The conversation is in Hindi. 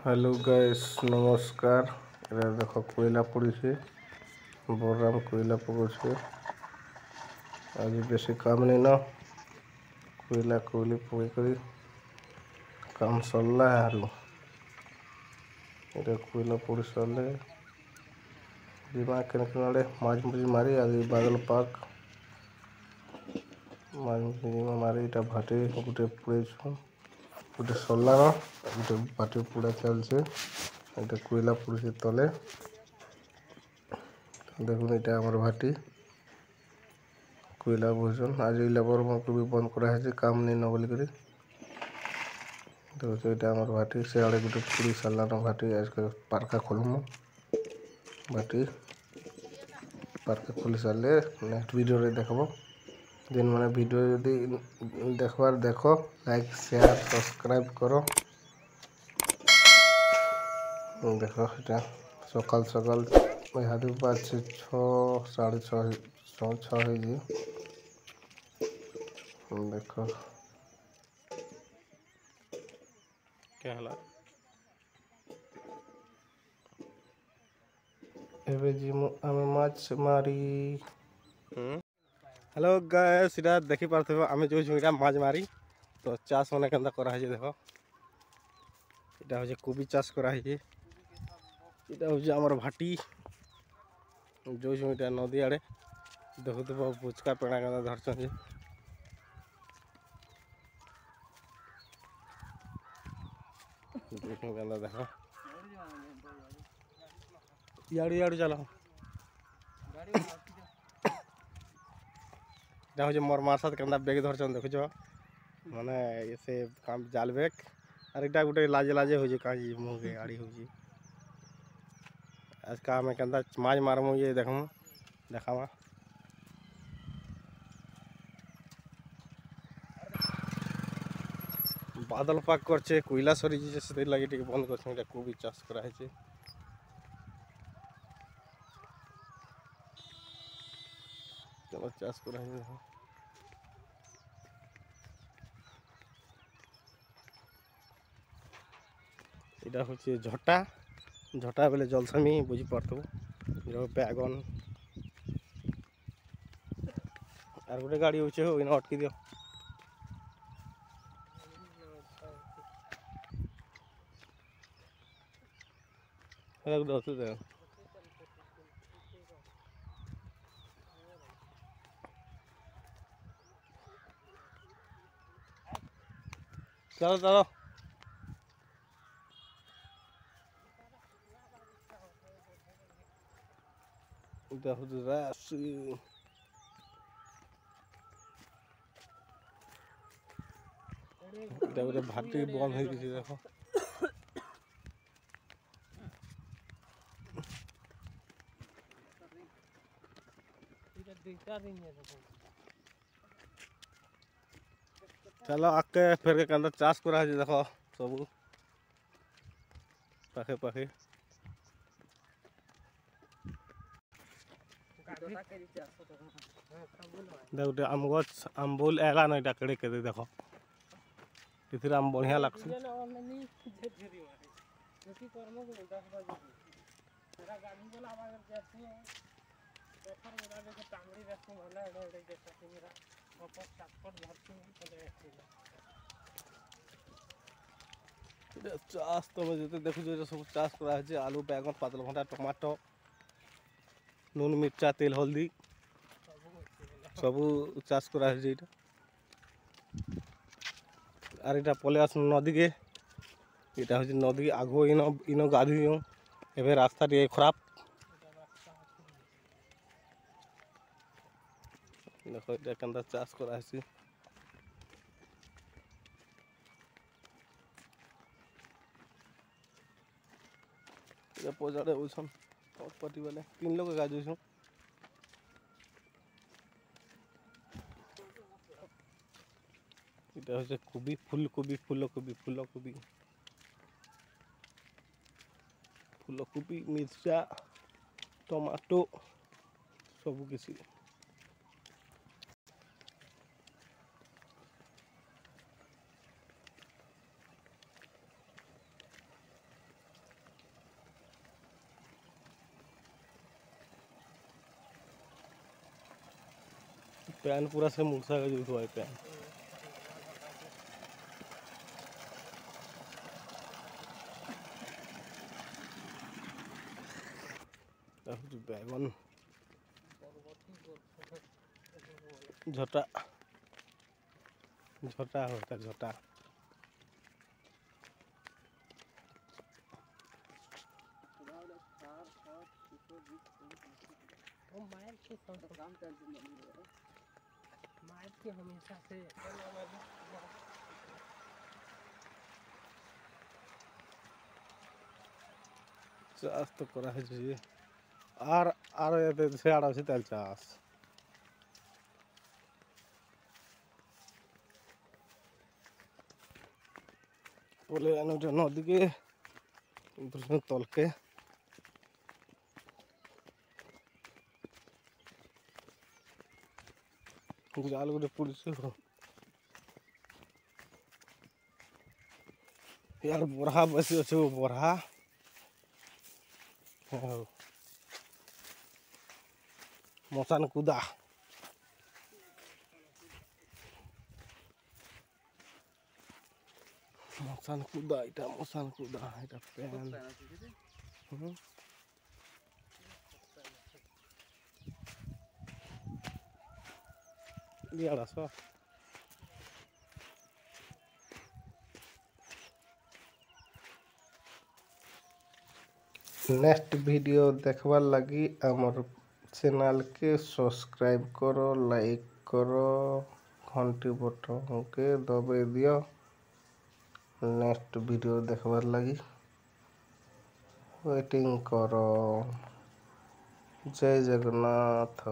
हेलो गाइस नमस्कार। एरा देखो कोयला पड़ी बोराम कोयला पड़े आज बेसी काम नहीं न कोयला कोयली पड़ी काम सरला आरु एटा कोयला पड़ी सरले जीमा के माछ मुझी मारी आज बादल पाक माछ मुझी मारी इटा भाटे गोटे पुड़े गोटे सरला गोटे भाटी पुड़ा चलছে এটা कोयला पड़े तले देखुन এটা আমার भाटी कोयला बोझन आज लेबर को भी बंद कराई काम नहीं न बोलिक देखो ये आम भाटी से आड़े गोटे पूरी सारा भाटी आज पार्का खोलम भाटी पार्का खोली सारे नेक्स्ट वीडियो रे देखब दिन मैंने वीडियो यदि देखबार देख लाइक शेयर सब्सक्राइब करो देख ये सकाल सकाल यहाँ बाज 6 साढ़े 6 देख क्या हला एबे जी आमे माछ मारी हेलो गाइस इटा देखि पारथबो आमे जो इटा माछ मारी तो चाष माने केनता करा है देखो इटा हो कोबी चाष करा है इटा हो हमर भाटी जो इटा नदी आड़े देखुथबो बुचका पेड़ा केनता धरछन जे देखो केनता देखो याड़ू याड़ू चलो इटा मोर मार साथ केनता बेग धरछन देखुछ माने से काम जाल बेग और इटा गोटे लाजे लाजे हो कहीं मुँह के आड़ी हो आज का मैं केनता माछ मारमु ये देखमु देखावा बादल पाक करछे कोयला सरी से लगे टिके बंद करछे इटा कोबी चाष करा है चलो चाष करा है इटा हूँ झटा झटा बेले जलसामी बुझी पारथबो जो बैगन और गोटे गाड़ी होचे हो इना अटकी दियो हेला गुड होते दे चलो चलो देखो राशि भाटी बंद हो गई देखो चलो आके फिर के अंदर चाष करा देखो सब पाखे पाखे गोटे आम गछ आम्बुल एला ना केड़े के देखो इधर आम बढ़िया लगस चाष तुम जो देखो सब चाष कर आलू बैगन पातल भंटा टमाटो नून मिर्चा तेल हल्दी सबू चाष करा आर इटा पले आस नदी के इटा हूँ नदी आगो इन गाधी एवं रास्ता टे खराब देखो इटा केनता चाष करा पजाड़े उछन पटी वाले 3 लोग गाज इटा हচ্ছে कोबी फूलकोबी फूलकोबी फूलकोबी फूलकोबी मिर्चा टमाटो सब किसी पैन पूरा से मुर्सा का जो है पैन बैगन झटा झटा होता झटा हमेशा से चाष तो करा है जी আর এতে ছেড়া আছে তেল চাষ বলে ওটা নদীকে তলকে জাল গোটে পড়ছে यार बरहा बसी अच्छे बरहा मसान कुदा मसान कुदा এটা मसान कुदा এটা প্যান দিয়াড়া সব नेक्स्ट वीडियो देखवार लगी आमर चैनल के सब्सक्राइब करो लाइक करो घंटी बटन के दबे दियो नेक्स्ट वीडियो देखवार लगी वेटिंग करो जय जगन्नाथ।